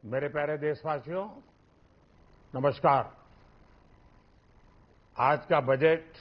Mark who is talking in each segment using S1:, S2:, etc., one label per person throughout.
S1: मेरे प्यारे देशवासियों, नमस्कार। आज का बजट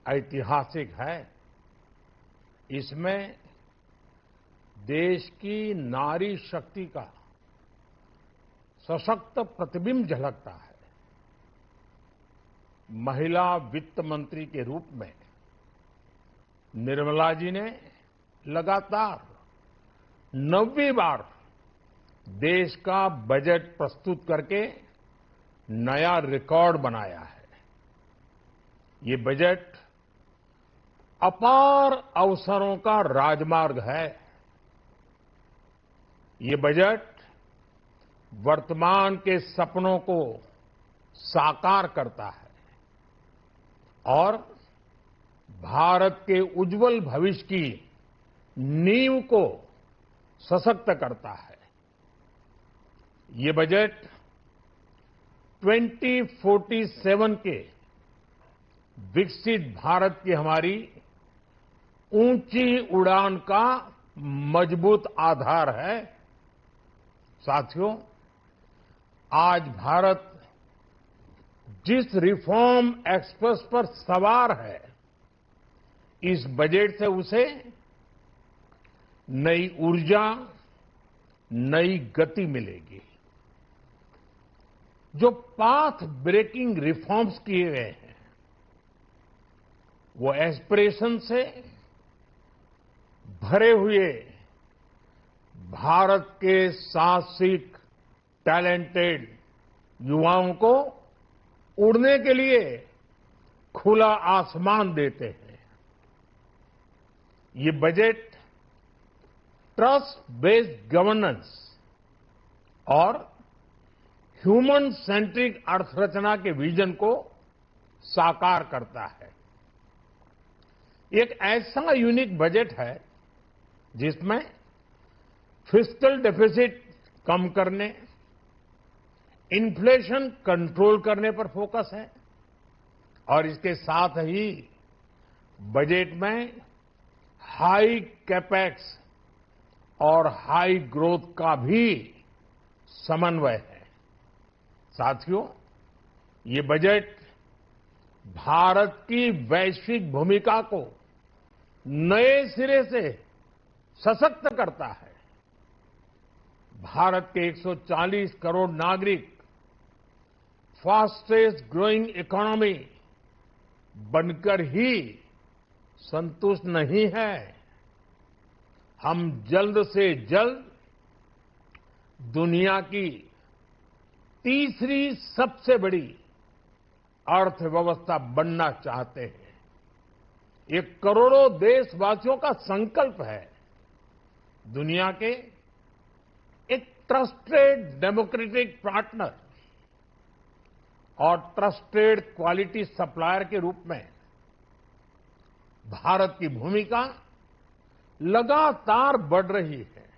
S1: ऐतिहासिक है। इसमें देश की नारी शक्ति का सशक्त प्रतिबिंब झलकता है। महिला वित्त मंत्री के रूप में निर्मला जी ने लगातार 9वीं बार देश का बजट प्रस्तुत करके नया रिकॉर्ड बनाया है। ये बजट अपार अवसरों का राजमार्ग है। ये बजट वर्तमान के सपनों को साकार करता है और भारत के उज्जवल भविष्य की नींव को सशक्त करता है। ये बजट 2047 के विकसित भारत की हमारी ऊंची उड़ान का मजबूत आधार है। साथियों, आज भारत जिस रिफॉर्म एक्सप्रेस पर सवार है, इस बजट से उसे नई ऊर्जा, नई गति मिलेगी। जो पाथ ब्रेकिंग रिफॉर्म्स किए गए हैं, वो एस्पिरेशन से भरे हुए भारत के साहसिक, टैलेंटेड युवाओं को उड़ने के लिए खुला आसमान देते हैं। ये बजट ट्रस्ट बेस्ड गवर्नेंस और ह्यूमन सेंट्रिक अर्थरचना के विजन को साकार करता है। एक ऐसा यूनिक बजट है जिसमें फिस्कल डेफिसिट कम करने, इन्फ्लेशन कंट्रोल करने पर फोकस है और इसके साथ ही बजट में हाई कैपेक्स और हाई ग्रोथ का भी समन्वय है। साथियों, ये बजट भारत की वैश्विक भूमिका को नए सिरे से सशक्त करता है। भारत के 140 करोड़ नागरिक फास्टेस्ट ग्रोइंग इकोनॉमी बनकर ही संतुष्ट नहीं है। हम जल्द से जल्द दुनिया की तीसरी सबसे बड़ी अर्थव्यवस्था बनना चाहते हैं। ये करोड़ों देशवासियों का संकल्प है। दुनिया के एक ट्रस्टेड डेमोक्रेटिक पार्टनर और ट्रस्टेड क्वालिटी सप्लायर के रूप में भारत की भूमिका लगातार बढ़ रही है।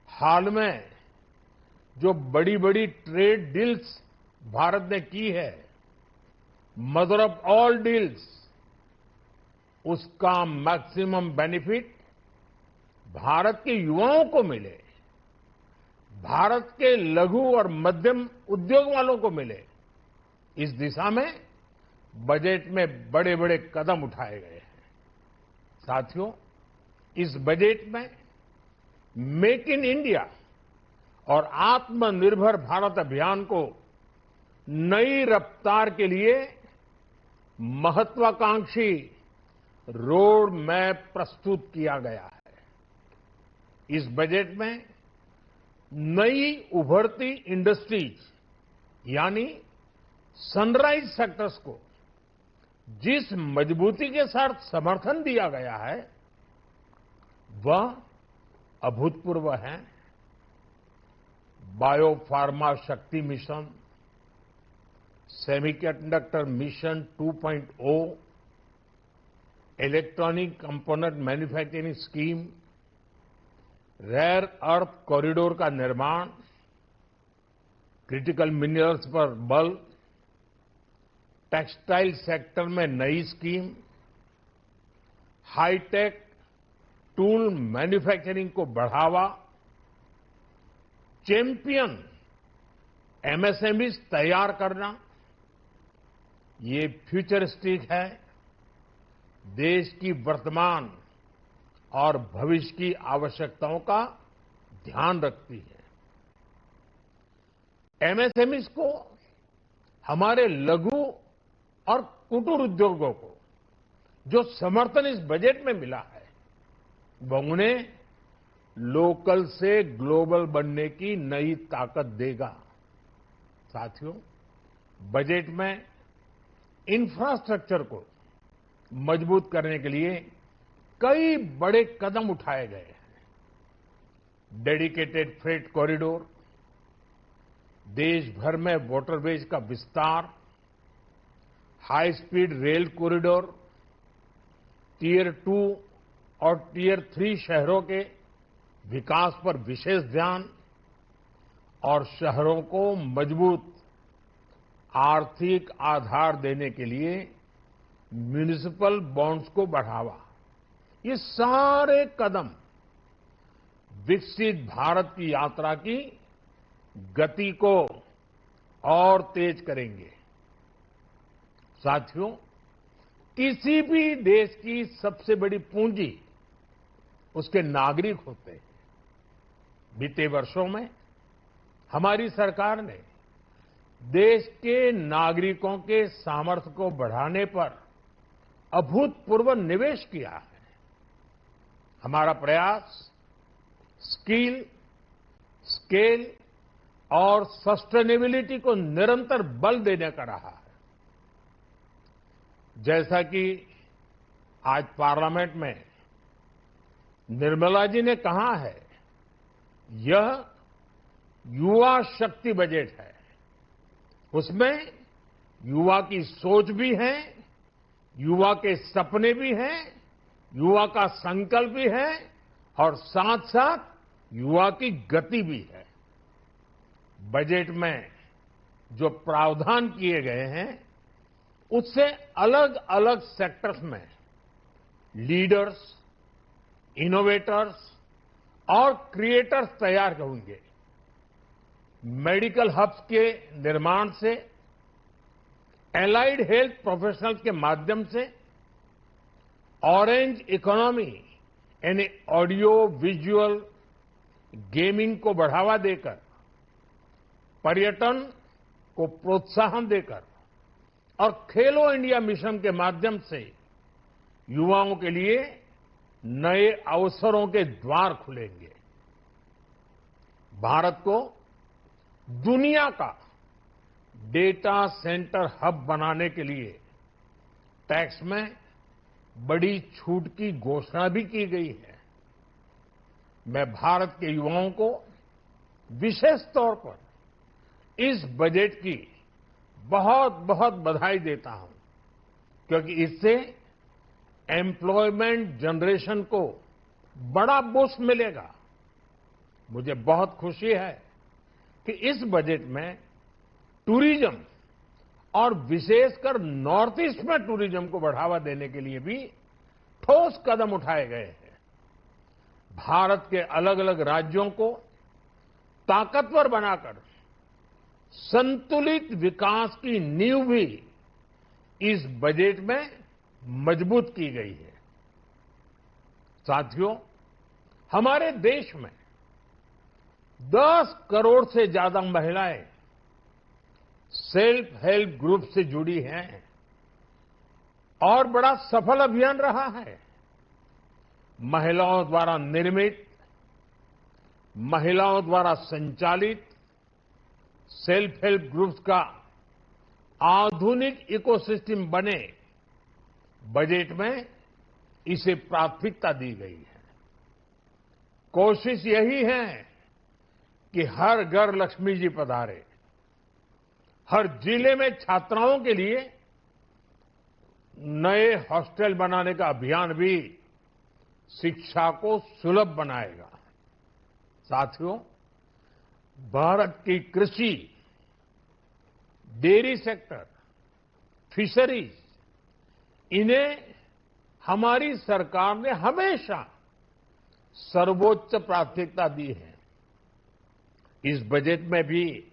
S1: हाल में जो बड़ी बड़ी ट्रेड डील्स भारत ने की है, मदर ऑफ ऑल डील्स, उसका मैक्सिमम बेनिफिट भारत के युवाओं को मिले, भारत के लघु और मध्यम उद्योग वालों को मिले। इस दिशा में बजट में बड़े बड़े कदम उठाए गए हैं। साथियों, इस बजट में मेक इन इंडिया और आत्मनिर्भर भारत अभियान को नई रफ्तार के लिए महत्वाकांक्षी रोड मैप प्रस्तुत किया गया है। इस बजट में नई उभरती इंडस्ट्रीज यानी सनराइज सेक्टर्स को जिस मजबूती के साथ समर्थन दिया गया है, वह अभूतपूर्व है। Bio pharma Shakti mission, semiconductor mission 2.0, electronic component manufacturing scheme, rare earth corridor का निर्माण, क्रिटिकल मिनरल्स पर बल, टेक्सटाइल सेक्टर में नई स्कीम, हाईटेक टूल मैन्युफैक्चरिंग को बढ़ावा, चैंपियन एमएसएमईज तैयार करना, ये फ्यूचरिस्टिक है, देश की वर्तमान और भविष्य की आवश्यकताओं का ध्यान रखती है। एमएसएमईज को, हमारे लघु और कुटीर उद्योगों को जो समर्थन इस बजट में मिला है, वो उन्हें लोकल से ग्लोबल बनने की नई ताकत देगा। साथियों, बजट में इंफ्रास्ट्रक्चर को मजबूत करने के लिए कई बड़े कदम उठाए गए हैं। डेडिकेटेड फ्रेट कॉरिडोर, देश भर में वाटरवेज का विस्तार, high speed rail corridor, tier 2 और टियर 3 शहरों के विकास पर विशेष ध्यान और शहरों को मजबूत आर्थिक आधार देने के लिए म्यूनिसिपल बॉन्ड्स को बढ़ावा, ये सारे कदम विकसित भारत की यात्रा की गति को और तेज करेंगे। साथियों, किसी भी देश की सबसे बड़ी पूंजी उसके नागरिक होते हैं। बीते वर्षों में हमारी सरकार ने देश के नागरिकों के सामर्थ्य को बढ़ाने पर अभूतपूर्व निवेश किया है। हमारा प्रयास स्किल, स्केल और सस्टेनेबिलिटी को निरंतर बल देने का रहा है। जैसा कि आज पार्लियामेंट में निर्मला जी ने कहा है, यह युवा शक्ति बजट है। उसमें युवा की सोच भी है, युवा के सपने भी हैं, युवा का संकल्प भी है और साथ साथ युवा की गति भी है। बजट में जो प्रावधान किए गए हैं, उससे अलग अलग सेक्टर्स में लीडर्स, इनोवेटर्स और क्रिएटर्स तैयार होंगे। मेडिकल हब्स के निर्माण से, एलाइड हेल्थ प्रोफेशनल्स के माध्यम से, ऑरेंज इकोनॉमी यानी ऑडियो विजुअल गेमिंग को बढ़ावा देकर, पर्यटन को प्रोत्साहन देकर और खेलो इंडिया मिशन के माध्यम से युवाओं के लिए नए अवसरों के द्वार खुलेंगे। भारत को दुनिया का डेटा सेंटर हब बनाने के लिए टैक्स में बड़ी छूट की घोषणा भी की गई है। मैं भारत के युवाओं को विशेष तौर पर इस बजट की बहुत बहुत बधाई देता हूं, क्योंकि इससे एम्प्लॉयमेंट जनरेशन को बड़ा बूस्ट मिलेगा। मुझे बहुत खुशी है कि इस बजट में टूरिज्म और विशेषकर नॉर्थ ईस्ट में टूरिज्म को बढ़ावा देने के लिए भी ठोस कदम उठाए गए हैं। भारत के अलग अलग राज्यों को ताकतवर बनाकर संतुलित विकास की नींव भी इस बजट में मजबूत की गई है। साथियों, हमारे देश में 10 करोड़ से ज्यादा महिलाएं सेल्फ हेल्प ग्रुप से जुड़ी हैं और बड़ा सफल अभियान रहा है। महिलाओं द्वारा निर्मित, महिलाओं द्वारा संचालित सेल्फ हेल्प ग्रुप्स का आधुनिक इकोसिस्टम बने, बजट में इसे प्राथमिकता दी गई है। कोशिश यही है कि हर घर लक्ष्मी जी पधारे। हर जिले में छात्राओं के लिए नए हॉस्टल बनाने का अभियान भी शिक्षा को सुलभ बनाएगा। साथियों, भारत की कृषि, डेयरी सेक्टर, फिशरीज, इन्हें हमारी सरकार ने हमेशा सर्वोच्च प्राथमिकता दी है। इस बजट में भी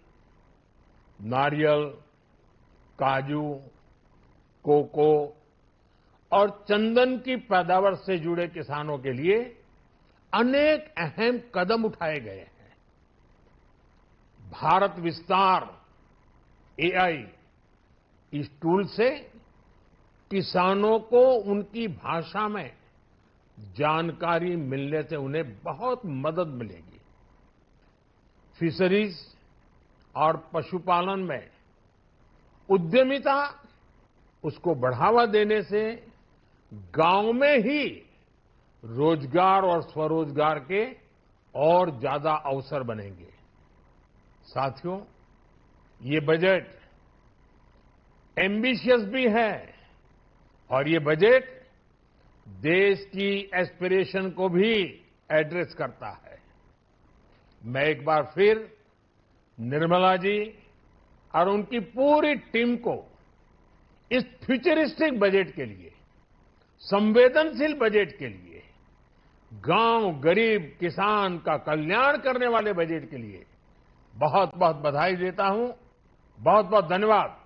S1: नारियल, काजू, कोको और चंदन की पैदावार से जुड़े किसानों के लिए अनेक अहम कदम उठाए गए हैं। भारत विस्तार एआई इस टूल से किसानों को उनकी भाषा में जानकारी मिलने से उन्हें बहुत मदद मिलेगी। फिशरीज और पशुपालन में उद्यमिता, उसको बढ़ावा देने से गांव में ही रोजगार और स्वरोजगार के और ज्यादा अवसर बनेंगे। साथियों, ये बजट एम्बिशियस भी है और ये बजट देश की एस्पिरेशन को भी एड्रेस करता है। मैं एक बार फिर निर्मला जी और उनकी पूरी टीम को इस फ्यूचरिस्टिक बजट के लिए, संवेदनशील बजट के लिए, गांव, गरीब, किसान का कल्याण करने वाले बजट के लिए बहुत बहुत बधाई देता हूं। बहुत बहुत धन्यवाद।